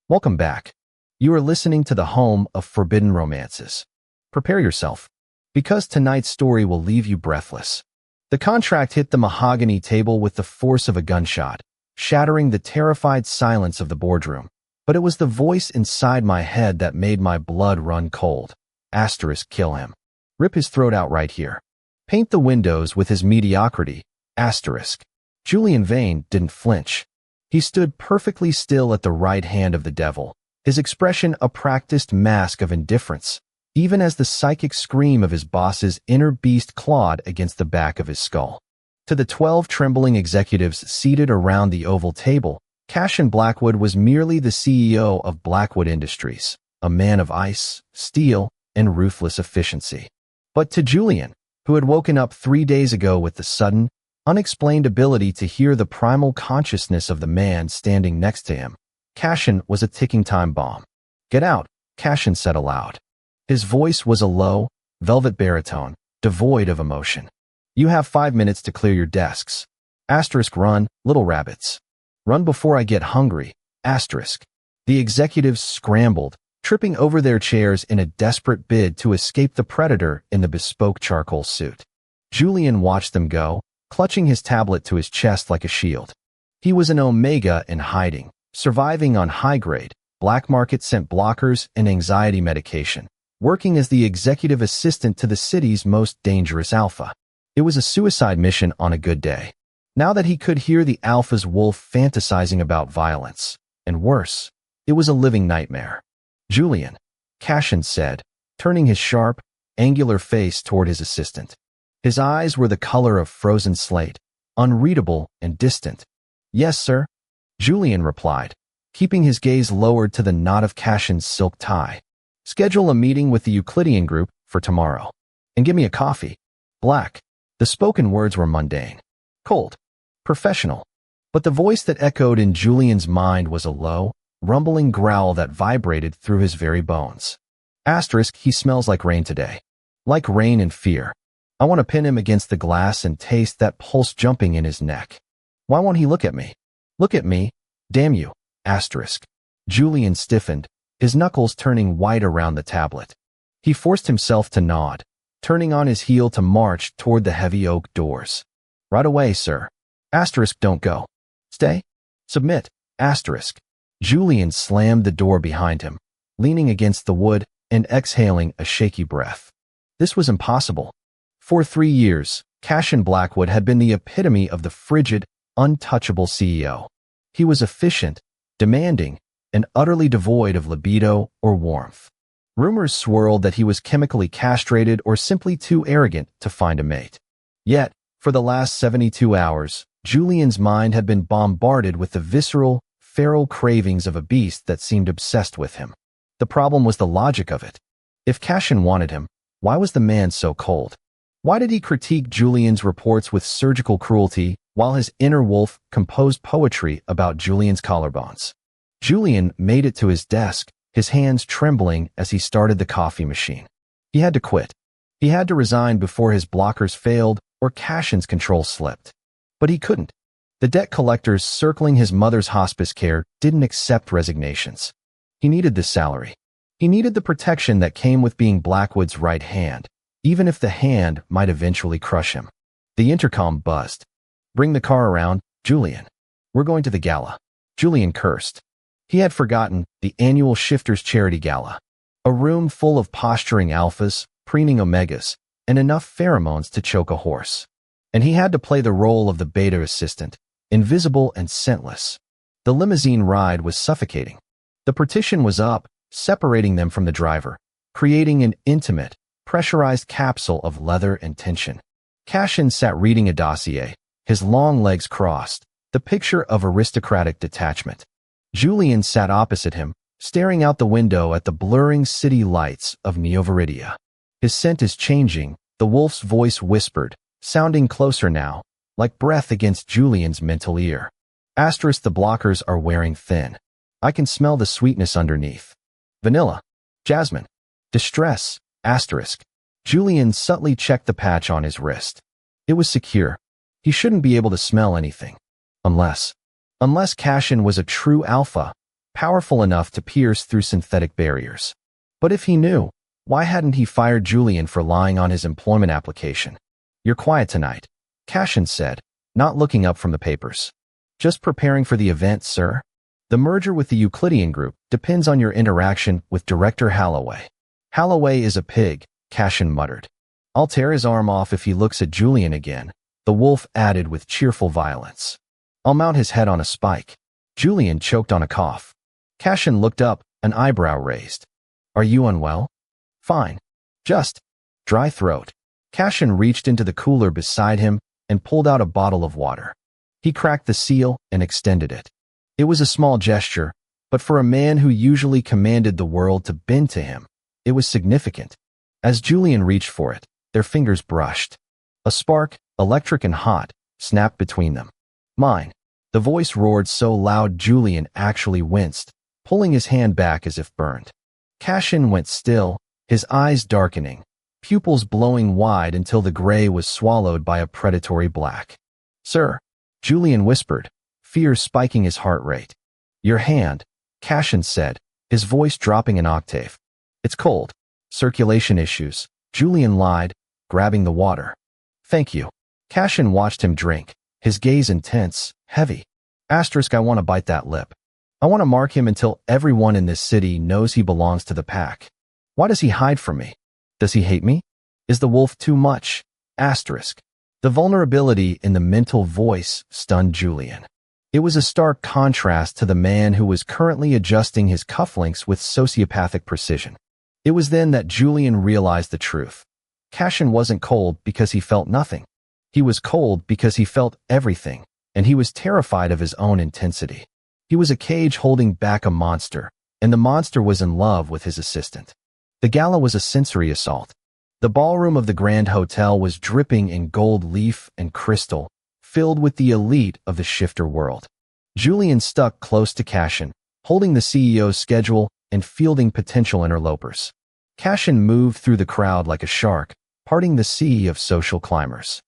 Welcome back. You are listening to the home of forbidden romances. Prepare yourself, because tonight's story will leave you breathless. The contract hit the mahogany table with the force of a gunshot, shattering the terrified silence of the boardroom. But it was the voice inside my head that made my blood run cold. Asterisk, kill him. Rip his throat out right here. Paint the windows with his mediocrity. Asterisk. Julian Vane didn't flinch. He stood perfectly still at the right hand of the devil, his expression a practiced mask of indifference, even as the psychic scream of his boss's inner beast clawed against the back of his skull. To the 12 trembling executives seated around the oval table, Cashin Blackwood was merely the CEO of Blackwood Industries, a man of ice, steel, and ruthless efficiency. But to Julian, who had woken up 3 days ago with the sudden, unexplained ability to hear the primal consciousness of the man standing next to him, Cashin was a ticking time bomb. "Get out," Cashin said aloud. His voice was a low, velvet baritone, devoid of emotion. "You have 5 minutes to clear your desks. Asterisk, run, little rabbits. Run before I get hungry. Asterisk." The executives scrambled, tripping over their chairs in a desperate bid to escape the predator in the bespoke charcoal suit. Julian watched them go, clutching his tablet to his chest like a shield. He was an Omega in hiding, surviving on high-grade, black market scent blockers and anxiety medication, working as the executive assistant to the city's most dangerous alpha. It was a suicide mission on a good day. Now that he could hear the alpha's wolf fantasizing about violence, and worse, it was a living nightmare. "Julian," Cashin said, turning his sharp, angular face toward his assistant. His eyes were the color of frozen slate, unreadable and distant. "Yes, sir," Julian replied, keeping his gaze lowered to the knot of Cashin's silk tie. "Schedule a meeting with the Euclidean group for tomorrow. And give me a coffee. Black." The spoken words were mundane, cold, professional. But the voice that echoed in Julian's mind was a low, rumbling growl that vibrated through his very bones. Asterisk, he smells like rain today. Like rain and fear. I want to pin him against the glass and taste that pulse jumping in his neck. Why won't he look at me? Look at me. Damn you. Asterisk. Julian stiffened, his knuckles turning white around the tablet. He forced himself to nod, turning on his heel to march toward the heavy oak doors. "Right away, sir." Asterisk, don't go. Stay. Submit. Asterisk. Julian slammed the door behind him, leaning against the wood and exhaling a shaky breath. This was impossible. For 3 years, Cashin Blackwood had been the epitome of the frigid, untouchable CEO. He was efficient, demanding, and utterly devoid of libido or warmth. Rumors swirled that he was chemically castrated or simply too arrogant to find a mate. Yet, for the last 72 hours, Julian's mind had been bombarded with the visceral, feral cravings of a beast that seemed obsessed with him. The problem was the logic of it. If Cashin wanted him, why was the man so cold? Why did he critique Julian's reports with surgical cruelty while his inner wolf composed poetry about Julian's collarbones? Julian made it to his desk, his hands trembling as he started the coffee machine. He had to quit. He had to resign before his blockers failed or Cashin's control slipped. But he couldn't. The debt collectors circling his mother's hospice care didn't accept resignations. He needed this salary. He needed the protection that came with being Blackwood's right hand, even if the hand might eventually crush him. The intercom buzzed. "Bring the car around, Julian. We're going to the gala." Julian cursed. He had forgotten the annual Shifters Charity Gala. A room full of posturing alphas, preening omegas, and enough pheromones to choke a horse. And he had to play the role of the beta assistant, invisible and scentless. The limousine ride was suffocating. The partition was up, separating them from the driver, creating an intimate, pressurized capsule of leather and tension. Cashin sat reading a dossier, his long legs crossed, the picture of aristocratic detachment. Julian sat opposite him, staring out the window at the blurring city lights of Neoviridia. "His scent is changing," the wolf's voice whispered, sounding closer now, like breath against Julian's mental ear. Asterisk, the blockers are wearing thin. I can smell the sweetness underneath. Vanilla. Jasmine. Distress. Asterisk. Julian subtly checked the patch on his wrist. It was secure. He shouldn't be able to smell anything. Unless Cashin was a true alpha, powerful enough to pierce through synthetic barriers. But if he knew, why hadn't he fired Julian for lying on his employment application? "You're quiet tonight," Cashin said, not looking up from the papers. "Just preparing for the event, sir. The merger with the Euclidean group depends on your interaction with Director Holloway." "Holloway is a pig," Cashin muttered. "I'll tear his arm off if he looks at Julian again," the wolf added with cheerful violence. "I'll mount his head on a spike." Julian choked on a cough. Cashin looked up, an eyebrow raised. "Are you unwell?" "Fine. Just dry throat." Cashin reached into the cooler beside him and pulled out a bottle of water. He cracked the seal and extended it. It was a small gesture, but for a man who usually commanded the world to bend to him, it was significant. As Julian reached for it, their fingers brushed. A spark, electric and hot, snapped between them. "Mine." The voice roared so loud Julian actually winced, pulling his hand back as if burned. Cashin went still, his eyes darkening, pupils blowing wide until the gray was swallowed by a predatory black. "Sir," Julian whispered, fear spiking his heart rate. "Your hand," Cashin said, his voice dropping an octave. "It's cold." "Circulation issues," Julian lied, grabbing the water. "Thank you." Cashin watched him drink, his gaze intense, heavy. Asterisk, I want to bite that lip. I want to mark him until everyone in this city knows he belongs to the pack. Why does he hide from me? Does he hate me? Is the wolf too much? Asterisk. The vulnerability in the mental voice stunned Julian. It was a stark contrast to the man who was currently adjusting his cufflinks with sociopathic precision. It was then that Julian realized the truth. Cashin wasn't cold because he felt nothing. He was cold because he felt everything, and he was terrified of his own intensity. He was a cage holding back a monster, and the monster was in love with his assistant. The gala was a sensory assault. The ballroom of the Grand Hotel was dripping in gold leaf and crystal, filled with the elite of the shifter world. Julian stuck close to Cashin, holding the CEO's schedule and fielding potential interlopers. Cashin moved through the crowd like a shark, parting the sea of social climbers.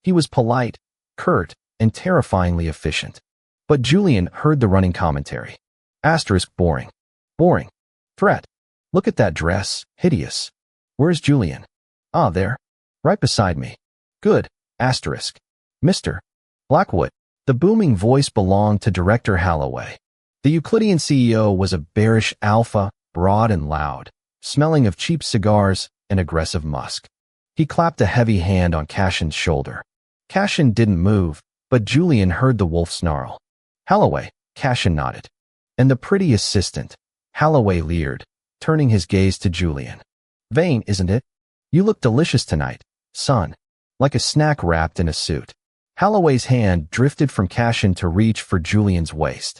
He was polite, curt, and terrifyingly efficient. But Julian heard the running commentary. Asterisk, boring. Boring. Threat. Look at that dress, hideous. Where's Julian? Ah, there. Right beside me. Good. Asterisk. Mr. Blackwood. The booming voice belonged to Director Holloway. The Euclidean CEO was a bearish alpha, broad and loud, smelling of cheap cigars and aggressive musk. He clapped a heavy hand on Cashin's shoulder. Cashin didn't move, but Julian heard the wolf snarl. Holloway, Cashin nodded. And the pretty assistant, Holloway leered, turning his gaze to Julian. Vain, isn't it? You look delicious tonight, son. Like a snack wrapped in a suit. Holloway's hand drifted from Cashin to reach for Julian's waist.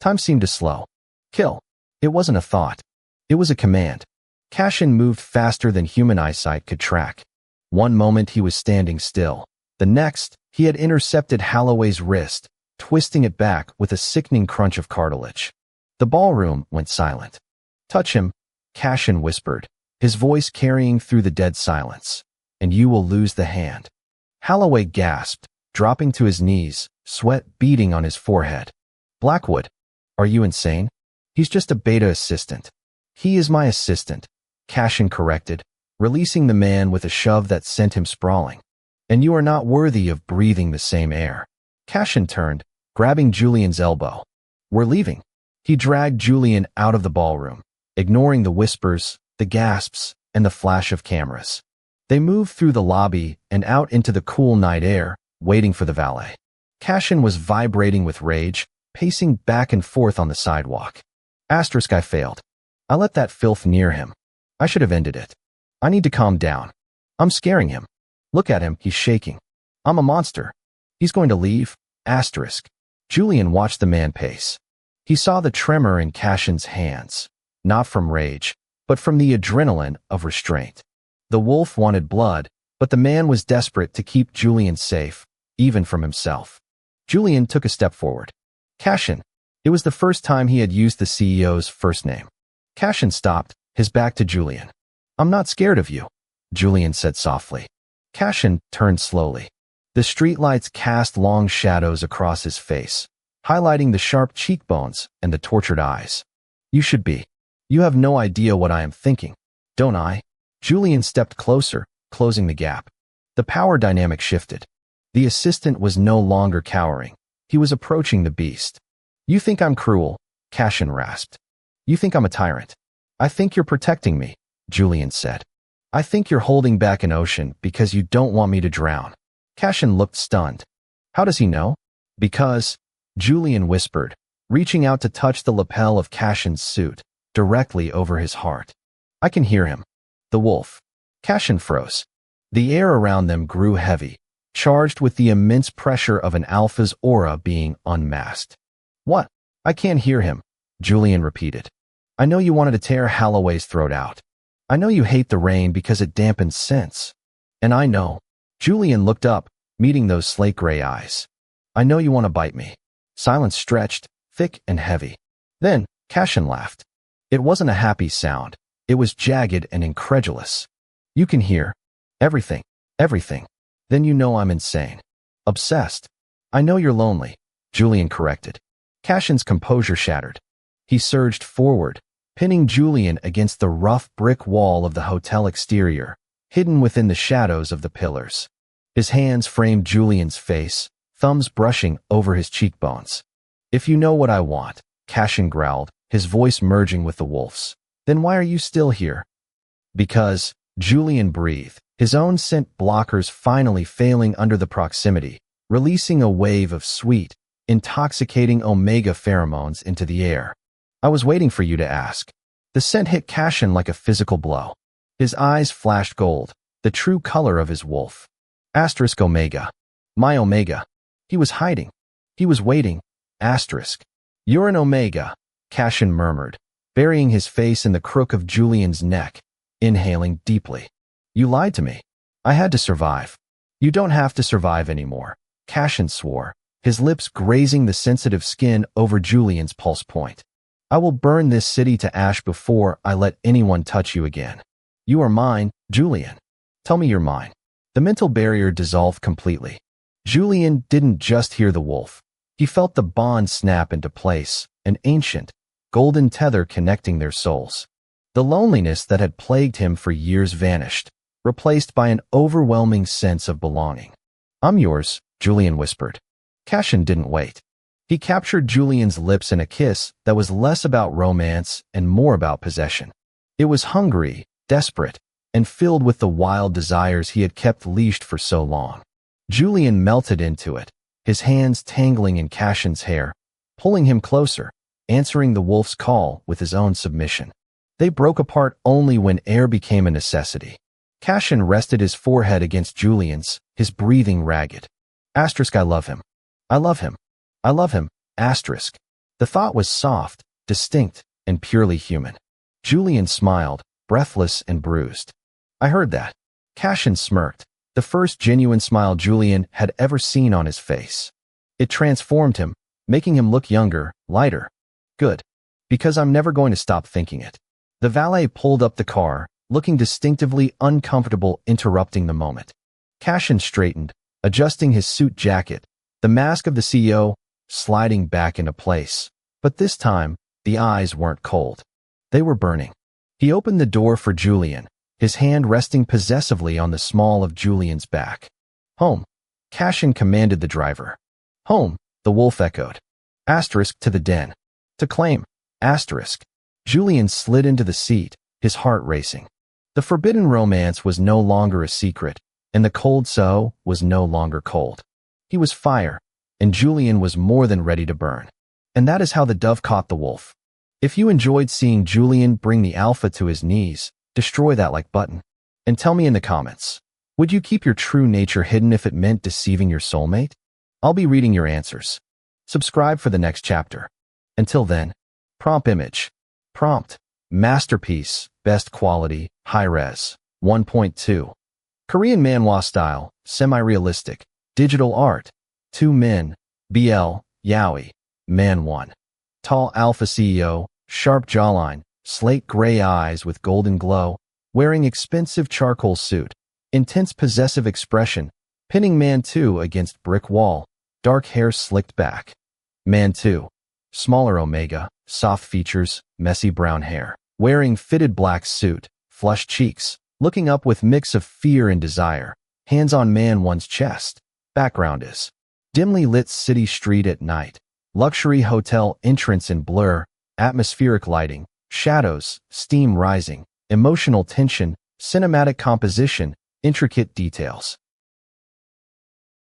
Time seemed to slow. Kill. It wasn't a thought. It was a command. Cashin moved faster than human eyesight could track. One moment he was standing still. The next, he had intercepted Holloway's wrist, twisting it back with a sickening crunch of cartilage. The ballroom went silent. Touch him, Cashin whispered, his voice carrying through the dead silence, and you will lose the hand. Holloway gasped, dropping to his knees, sweat beading on his forehead. Blackwood, are you insane? He's just a beta assistant. He is my assistant, Cashin corrected, releasing the man with a shove that sent him sprawling. And you are not worthy of breathing the same air. Cashin turned, grabbing Julian's elbow. We're leaving. He dragged Julian out of the ballroom, ignoring the whispers, the gasps, and the flash of cameras. They moved through the lobby and out into the cool night air, waiting for the valet. Cashin was vibrating with rage, pacing back and forth on the sidewalk. Asterisk, I failed. I let that filth near him. I should have ended it. I need to calm down. I'm scaring him. Look at him, he's shaking. I'm a monster. He's going to leave. Asterisk. Julian watched the man pace. He saw the tremor in Cashin's hands, not from rage, but from the adrenaline of restraint. The wolf wanted blood, but the man was desperate to keep Julian safe, even from himself. Julian took a step forward. Cashin. It was the first time he had used the CEO's first name. Cashin stopped, his back to Julian. I'm not scared of you, Julian said softly. Cashin turned slowly. The streetlights cast long shadows across his face, highlighting the sharp cheekbones and the tortured eyes. You should be. You have no idea what I am thinking, don't I? Julian stepped closer, closing the gap. The power dynamic shifted. The assistant was no longer cowering. He was approaching the beast. You think I'm cruel, Cashin rasped. You think I'm a tyrant. I think you're protecting me, Julian said. I think you're holding back an ocean because you don't want me to drown. Cashin looked stunned. How does he know? Because, Julian whispered, reaching out to touch the lapel of Cashin's suit, directly over his heart. I can hear him. The wolf. Cashin froze. The air around them grew heavy, charged with the immense pressure of an alpha's aura being unmasked. What? I can't hear him, Julian repeated. I know you wanted to tear Holloway's throat out. I know you hate the rain because it dampens sense. And I know. Julian looked up, meeting those slate gray eyes. I know you want to bite me. Silence stretched, thick and heavy. Then, Cashin laughed. It wasn't a happy sound. It was jagged and incredulous. You can hear. Everything. Everything. Then you know I'm insane. Obsessed. I know you're lonely, Julian corrected. Cashin's composure shattered. He surged forward, pinning Julian against the rough brick wall of the hotel exterior, hidden within the shadows of the pillars. His hands framed Julian's face, thumbs brushing over his cheekbones. If you know what I want, Cashin growled, his voice merging with the wolf's, then why are you still here? Because, Julian breathed, his own scent blockers finally failing under the proximity, releasing a wave of sweet, intoxicating omega pheromones into the air. I was waiting for you to ask. The scent hit Cashin like a physical blow. His eyes flashed gold, the true color of his wolf. Asterisk omega. My omega. He was hiding. He was waiting. Asterisk. You're an omega, Cashin murmured, burying his face in the crook of Julian's neck, inhaling deeply. You lied to me. I had to survive. You don't have to survive anymore, Cashin swore, his lips grazing the sensitive skin over Julian's pulse point. I will burn this city to ash before I let anyone touch you again. You are mine, Julian. Tell me you're mine. The mental barrier dissolved completely. Julian didn't just hear the wolf. He felt the bond snap into place, an ancient, golden tether connecting their souls. The loneliness that had plagued him for years vanished, replaced by an overwhelming sense of belonging. I'm yours, Julian whispered. Cashin didn't wait. He captured Julian's lips in a kiss that was less about romance and more about possession. It was hungry, desperate, and filled with the wild desires he had kept leashed for so long. Julian melted into it, his hands tangling in Cashin's hair, pulling him closer, answering the wolf's call with his own submission. They broke apart only when air became a necessity. Cashin rested his forehead against Julian's, his breathing ragged. Asterisk I love him. I love him. I love him. Asterisk. The thought was soft, distinct, and purely human. Julian smiled, breathless and bruised. I heard that. Cashin smirked, the first genuine smile Julian had ever seen on his face. It transformed him, making him look younger, lighter. Good. Because I'm never going to stop thinking it. The valet pulled up the car, looking distinctively uncomfortable, interrupting the moment. Cashin straightened, adjusting his suit jacket, the mask of the CEO sliding back into place. But this time, the eyes weren't cold. They were burning. He opened the door for Julian, his hand resting possessively on the small of Julian's back. Home. Cashin commanded the driver. Home, the wolf echoed. Asterisk to the den. To claim. Asterisk. Julian slid into the seat, his heart racing. The forbidden romance was no longer a secret, and the cold so was no longer cold. He was fire, and Julian was more than ready to burn. And that is how the dove caught the wolf. If you enjoyed seeing Julian bring the alpha to his knees, destroy that like button. And tell me in the comments, would you keep your true nature hidden if it meant deceiving your soulmate? I'll be reading your answers. Subscribe for the next chapter. Until then, prompt image. Prompt. Masterpiece, best quality, high-res, 1.2. Korean manhwa style, semi-realistic, digital art. 2 men, BL, Yaoi, Man 1. Tall alpha CEO, sharp jawline, slate gray eyes with golden glow, wearing expensive charcoal suit, intense possessive expression, pinning Man 2 against brick wall, dark hair slicked back. Man 2. Smaller omega, soft features, messy brown hair. Wearing fitted black suit, flushed cheeks. Looking up with mix of fear and desire. Hands on man one's chest. Background is dimly lit city street at night. Luxury hotel entrance in blur. Atmospheric lighting. Shadows, steam rising. Emotional tension, cinematic composition, intricate details.